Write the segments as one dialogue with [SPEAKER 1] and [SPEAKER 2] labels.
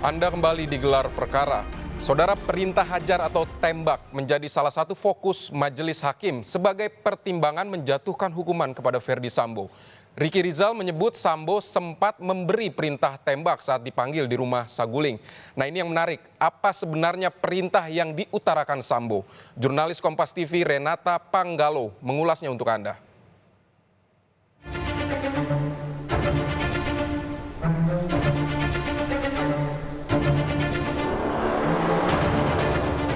[SPEAKER 1] Anda kembali digelar perkara. Saudara, perintah hajar atau tembak menjadi salah satu fokus majelis hakim sebagai pertimbangan menjatuhkan hukuman kepada Ferdy Sambo. Ricky Rizal menyebut Sambo sempat memberi perintah tembak saat dipanggil di rumah Saguling. Nah, ini yang menarik, apa sebenarnya perintah yang diutarakan Sambo? Jurnalis Kompas TV Renata Panggalo mengulasnya untuk Anda.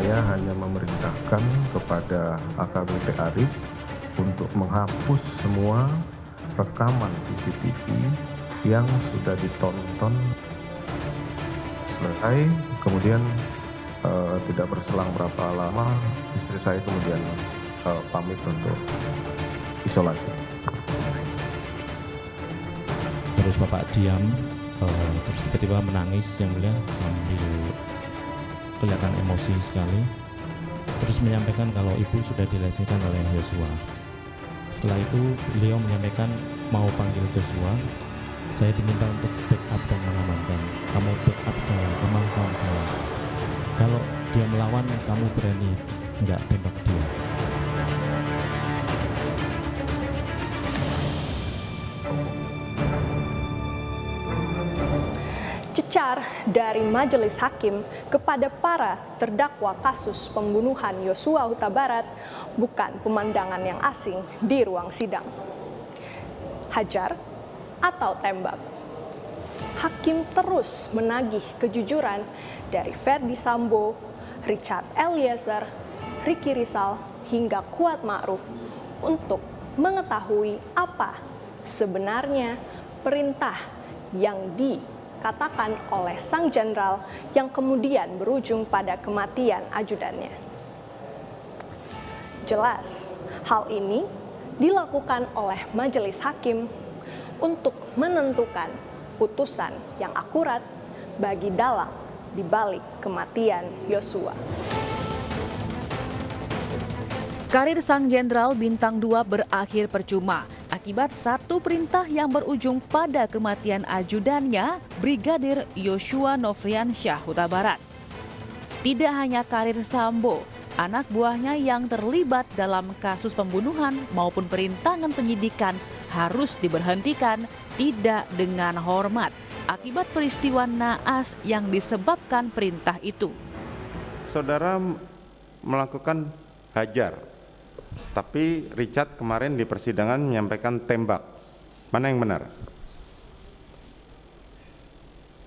[SPEAKER 2] Saya hanya memerintahkan kepada AKBP Arif untuk menghapus semua rekaman CCTV yang sudah ditonton. Selesai, kemudian tidak berselang berapa lama istri saya kemudian pamit untuk isolasi.
[SPEAKER 3] Terus Bapak diam, terus tiba-tiba menangis yang mulia sambil kelihatan emosi sekali. Terus menyampaikan kalau ibu sudah dilecehkan oleh Yosua. Setelah itu beliau menyampaikan mau panggil Joshua. Saya diminta untuk backup dan mengamankan. Kamu backup saya, amankan saya. Kalau dia melawan, kamu berani enggak tembak dia.
[SPEAKER 4] Cecar dari majelis hakim kepada para terdakwa kasus pembunuhan Yosua Huta Barat bukan pemandangan yang asing di ruang sidang. Hajar atau tembak. Hakim terus menagih kejujuran dari Ferdy Sambo, Richard Eliezer, Ricky Rizal hingga Kuat Ma'ruf untuk mengetahui apa sebenarnya perintah yang dikatakan oleh sang jenderal yang kemudian berujung pada kematian ajudannya. Jelas, hal ini dilakukan oleh majelis hakim untuk menentukan putusan yang akurat bagi dalang di balik kematian Yosua.
[SPEAKER 5] Karir sang jenderal bintang 2 berakhir percuma akibat satu perintah yang berujung pada kematian ajudannya, Brigadir Yosua Nofriansyah Huta Barat. Tidak hanya karir Sambo, anak buahnya yang terlibat dalam kasus pembunuhan maupun perintangan penyidikan harus diberhentikan tidak dengan hormat akibat peristiwa naas yang disebabkan perintah itu.
[SPEAKER 6] Saudara melakukan hajar, tapi Richard kemarin di persidangan menyampaikan tembak. Mana yang benar?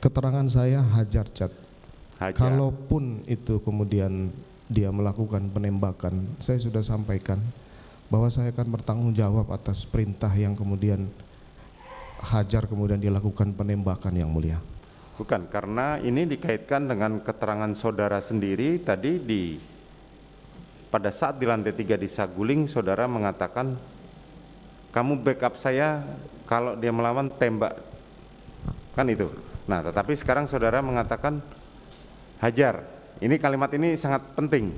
[SPEAKER 2] Keterangan saya hajar, Cat.
[SPEAKER 6] Hajar.
[SPEAKER 2] Kalaupun itu kemudian dia melakukan penembakan, saya sudah sampaikan bahwa saya akan bertanggung jawab atas perintah yang kemudian hajar kemudian dilakukan penembakan, yang mulia.
[SPEAKER 6] Bukan, karena ini dikaitkan dengan keterangan saudara sendiri tadi pada saat di lantai 3 di Saguling, saudara mengatakan kamu backup saya kalau dia melawan tembak, kan itu. Nah, tetapi sekarang saudara mengatakan hajar. Ini kalimat ini sangat penting.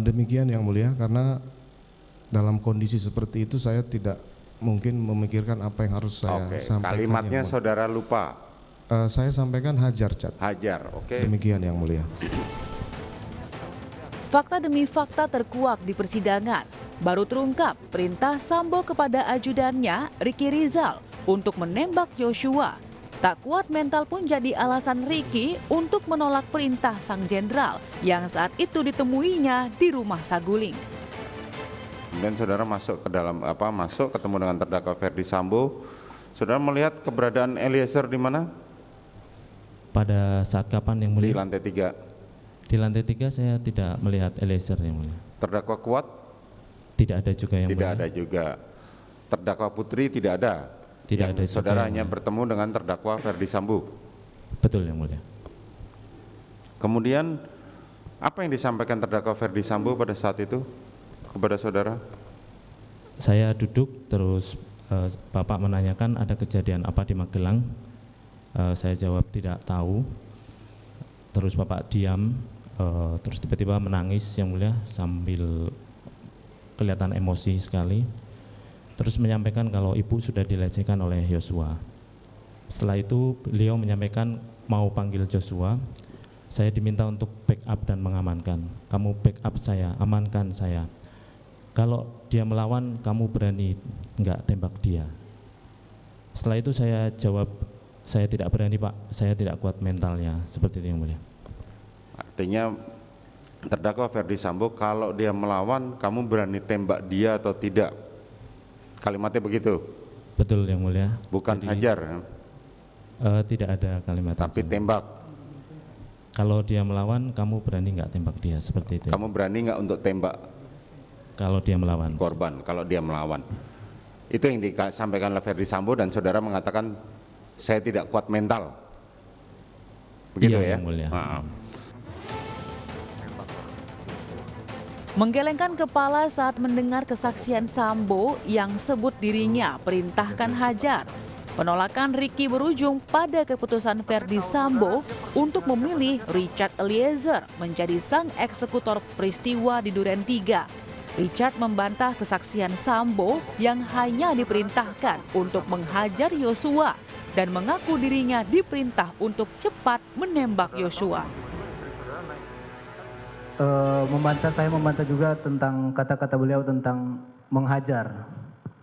[SPEAKER 2] Demikian, yang mulia, karena dalam kondisi seperti itu saya tidak mungkin memikirkan apa yang harus saya sampaikan.
[SPEAKER 6] Kalimatnya saudara lupa.
[SPEAKER 2] Saya sampaikan hajar, Cat.
[SPEAKER 6] Hajar, oke.
[SPEAKER 2] Demikian, yang mulia.
[SPEAKER 5] Fakta demi fakta terkuak di persidangan. Baru terungkap perintah Sambo kepada ajudannya, Ricky Rizal, untuk menembak Yosua. Tak kuat mental pun jadi alasan Ricky untuk menolak perintah sang jenderal yang saat itu ditemuinya di rumah Saguling.
[SPEAKER 6] Kemudian saudara masuk ke dalam ketemu dengan terdakwa Ferdy Sambo. Saudara melihat keberadaan Eliezer di mana?
[SPEAKER 3] Pada saat kapan yang mulia?
[SPEAKER 6] Di lantai 3.
[SPEAKER 3] Di lantai 3 saya tidak melihat Eliezer yang mulia.
[SPEAKER 6] Terdakwa Kuat?
[SPEAKER 3] Tidak ada juga yang mulia.
[SPEAKER 6] Tidak ada juga. Terdakwa Putri tidak ada.
[SPEAKER 3] Tidak ada juga.
[SPEAKER 6] Saudara hanya bertemu dengan terdakwa Ferdy Sambo.
[SPEAKER 3] Betul yang mulia.
[SPEAKER 6] Kemudian apa yang disampaikan terdakwa Ferdy Sambo pada saat itu kepada saudara?
[SPEAKER 3] Saya duduk terus Bapak menanyakan ada kejadian apa di Magelang. Saya jawab tidak tahu. Terus Bapak diam, terus tiba-tiba menangis yang mulia sambil kelihatan emosi sekali. Terus menyampaikan kalau ibu sudah dilecehkan oleh Yosua. Setelah itu beliau menyampaikan mau panggil Joshua, saya diminta untuk backup dan mengamankan. Kamu backup saya, amankan saya. Kalau dia melawan, kamu berani nggak tembak dia? Setelah itu saya jawab, saya tidak berani Pak, saya tidak kuat mentalnya, seperti itu yang mulia.
[SPEAKER 6] Artinya terdakwa Ferdi Sambo, kalau dia melawan, kamu berani tembak dia atau tidak? Kalimatnya begitu?
[SPEAKER 3] Betul yang mulia.
[SPEAKER 6] Bukan
[SPEAKER 3] Jadi,
[SPEAKER 6] hajar,
[SPEAKER 3] tidak ada kalimat
[SPEAKER 6] tapi
[SPEAKER 3] itu.
[SPEAKER 6] tembak.
[SPEAKER 3] Kalau dia melawan, kamu berani nggak tembak dia, seperti itu.
[SPEAKER 6] Kamu berani nggak untuk tembak
[SPEAKER 3] Kalau dia melawan.
[SPEAKER 6] korban kalau dia melawan? Itu yang disampaikan oleh Ferdi Sambo, dan saudara mengatakan saya tidak kuat mental. Begitu
[SPEAKER 3] Iya,
[SPEAKER 6] ya?
[SPEAKER 3] yang mulia.
[SPEAKER 5] Menggelengkan kepala saat mendengar kesaksian Sambo yang sebut dirinya perintahkan hajar. Penolakan Ricky berujung pada keputusan Ferdi Sambo untuk memilih Richard Eliezer menjadi sang eksekutor peristiwa di Duren 3. Richard membantah kesaksian Sambo yang hanya diperintahkan untuk menghajar Yosua dan mengaku dirinya diperintah untuk cepat menembak Yosua.
[SPEAKER 7] Saya membantah juga tentang kata-kata beliau tentang menghajar,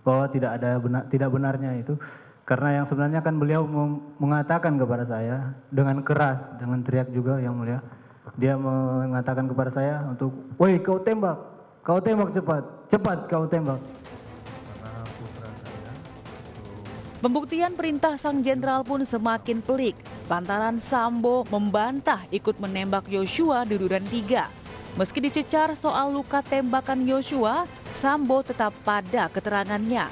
[SPEAKER 7] bahwa tidak benarnya itu, karena yang sebenarnya kan beliau mengatakan kepada saya dengan keras, dengan teriak juga yang mulia, dia mengatakan kepada saya untuk, woi kau tembak cepat, cepat kau tembak.
[SPEAKER 5] Pembuktian perintah sang jenderal pun semakin pelik lantaran Sambo membantah ikut menembak Yosua di Duren 3. Meski dicecar soal luka tembakan Yosua, Sambo tetap pada keterangannya.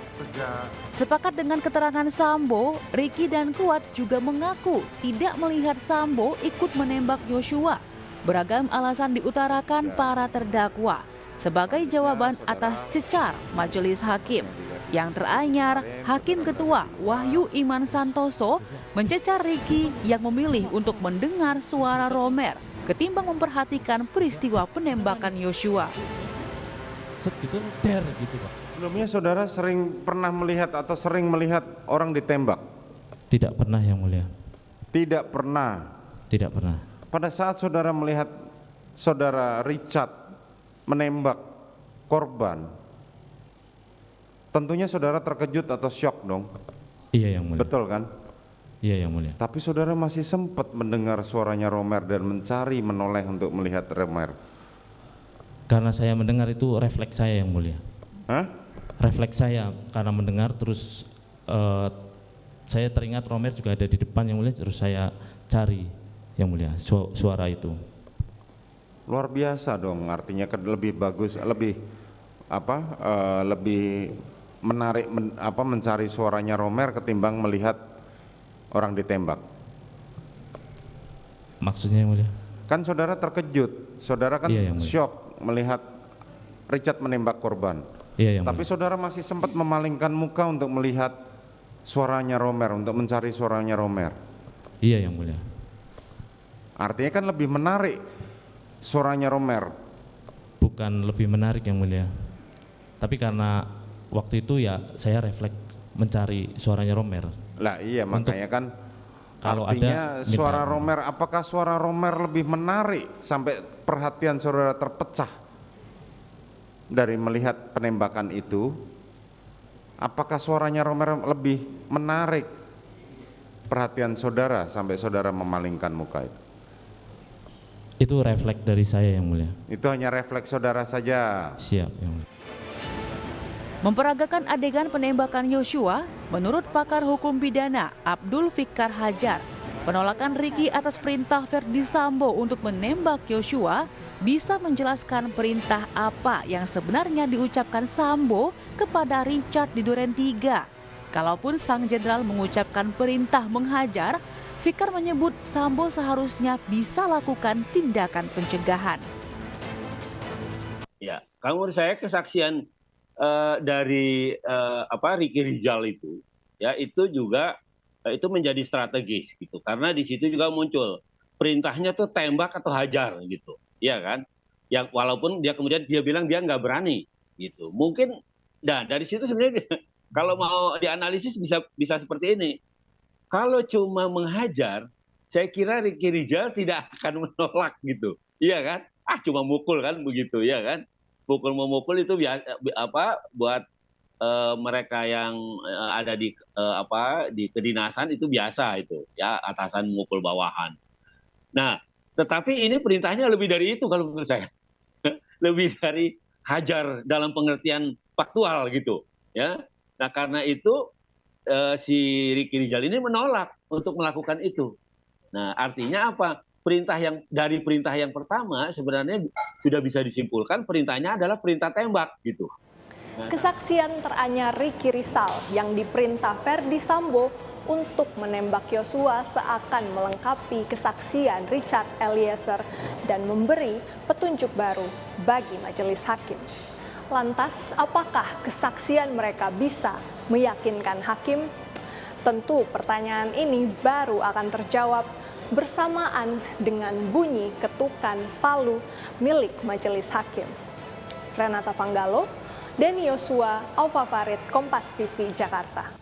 [SPEAKER 5] Sepakat dengan keterangan Sambo, Ricky dan Kuat juga mengaku tidak melihat Sambo ikut menembak Yosua. Beragam alasan diutarakan para terdakwa sebagai jawaban atas cecar majelis hakim. Yang teranyar, Hakim Ketua Wahyu Iman Santoso mencecar Ricky yang memilih untuk mendengar suara Romer ketimbang memperhatikan peristiwa penembakan Yosua.
[SPEAKER 3] Gitu, der gitu Pak.
[SPEAKER 6] Sebelumnya saudara pernah melihat atau sering melihat orang ditembak?
[SPEAKER 3] Tidak pernah yang mulia.
[SPEAKER 6] Tidak pernah.
[SPEAKER 3] Tidak pernah.
[SPEAKER 6] Pada saat saudara melihat saudara Richard menembak korban, tentunya saudara terkejut atau syok dong?
[SPEAKER 3] Iya yang mulia.
[SPEAKER 6] Betul kan?
[SPEAKER 3] Iya yang mulia.
[SPEAKER 6] Tapi saudara masih sempat mendengar suaranya Romer dan mencari, menoleh untuk melihat Romer.
[SPEAKER 3] Karena saya mendengar itu refleks saya yang mulia.
[SPEAKER 6] Hah?
[SPEAKER 3] Refleks saya karena mendengar, terus saya teringat Romer juga ada di depan yang mulia, terus saya cari yang mulia suara itu.
[SPEAKER 6] Luar biasa dong, artinya lebih bagus, lebih menarik mencari suaranya Romer ketimbang melihat orang ditembak.
[SPEAKER 3] Maksudnya yang mulia?
[SPEAKER 6] Kan saudara terkejut, saudara kan
[SPEAKER 3] Iya, yang mulia.
[SPEAKER 6] syok melihat Richard menembak korban.
[SPEAKER 3] Iya yang
[SPEAKER 6] Tapi
[SPEAKER 3] mulia.
[SPEAKER 6] saudara masih sempat memalingkan muka untuk melihat suaranya Romer, untuk mencari suaranya Romer.
[SPEAKER 3] Iya yang mulia.
[SPEAKER 6] Artinya kan lebih menarik suaranya Romer.
[SPEAKER 3] Bukan lebih menarik yang mulia. Tapi karena waktu itu ya saya refleks mencari suaranya Romer.
[SPEAKER 6] Lah iya, makanya kan
[SPEAKER 3] kalau
[SPEAKER 6] artinya
[SPEAKER 3] ada, minta
[SPEAKER 6] suara
[SPEAKER 3] maaf.
[SPEAKER 6] Romer, apakah suara Romer lebih menarik sampai perhatian saudara terpecah dari melihat penembakan itu? Apakah suaranya Romer lebih menarik perhatian saudara sampai saudara memalingkan muka itu?
[SPEAKER 3] Itu refleks dari saya yang mulia.
[SPEAKER 6] Itu hanya refleks saudara saja.
[SPEAKER 3] Siap yang mulia.
[SPEAKER 5] Memperagakan adegan penembakan Yosua, menurut pakar hukum pidana Abdul Fikar Hajar, penolakan Ricky atas perintah Ferdi Sambo untuk menembak Yosua bisa menjelaskan perintah apa yang sebenarnya diucapkan Sambo kepada Richard di Duren 3. Kalaupun sang jenderal mengucapkan perintah menghajar, Fikar menyebut Sambo seharusnya bisa lakukan tindakan pencegahan.
[SPEAKER 8] Ya, kalau menurut saya kesaksian dari Ricky Rizal itu, ya itu juga itu menjadi strategis gitu, karena di situ juga muncul perintahnya tuh tembak atau hajar gitu, ya kan? Yang walaupun dia bilang dia nggak berani gitu, mungkin. Nah dari situ sebenarnya kalau mau dianalisis bisa seperti ini. Kalau cuma menghajar saya kira Ricky Rizal tidak akan menolak gitu, iya kan? Cuma mukul kan begitu, ya kan? Pukul memukul itu buat mereka yang ada di kedinasan itu biasa itu, ya, atasan memukul bawahan. Nah, tetapi ini perintahnya lebih dari itu kalau menurut saya. Lebih dari hajar dalam pengertian faktual gitu, ya. Nah, karena itu si Ricky Rizal ini menolak untuk melakukan itu. Nah, artinya apa? Dari perintah yang pertama sebenarnya sudah bisa disimpulkan perintahnya adalah perintah tembak gitu.
[SPEAKER 4] Kesaksian teranyar Ricky Rizal yang diperintah Verdi Sambo untuk menembak Yosua seakan melengkapi kesaksian Richard Eliezer dan memberi petunjuk baru bagi majelis hakim. Lantas, apakah kesaksian mereka bisa meyakinkan hakim? Tentu pertanyaan ini baru akan terjawab bersamaan dengan bunyi ketukan palu milik majelis hakim. Renata Panggalo, Denny Yosua, Alfa Farid, Kompas TV, Jakarta.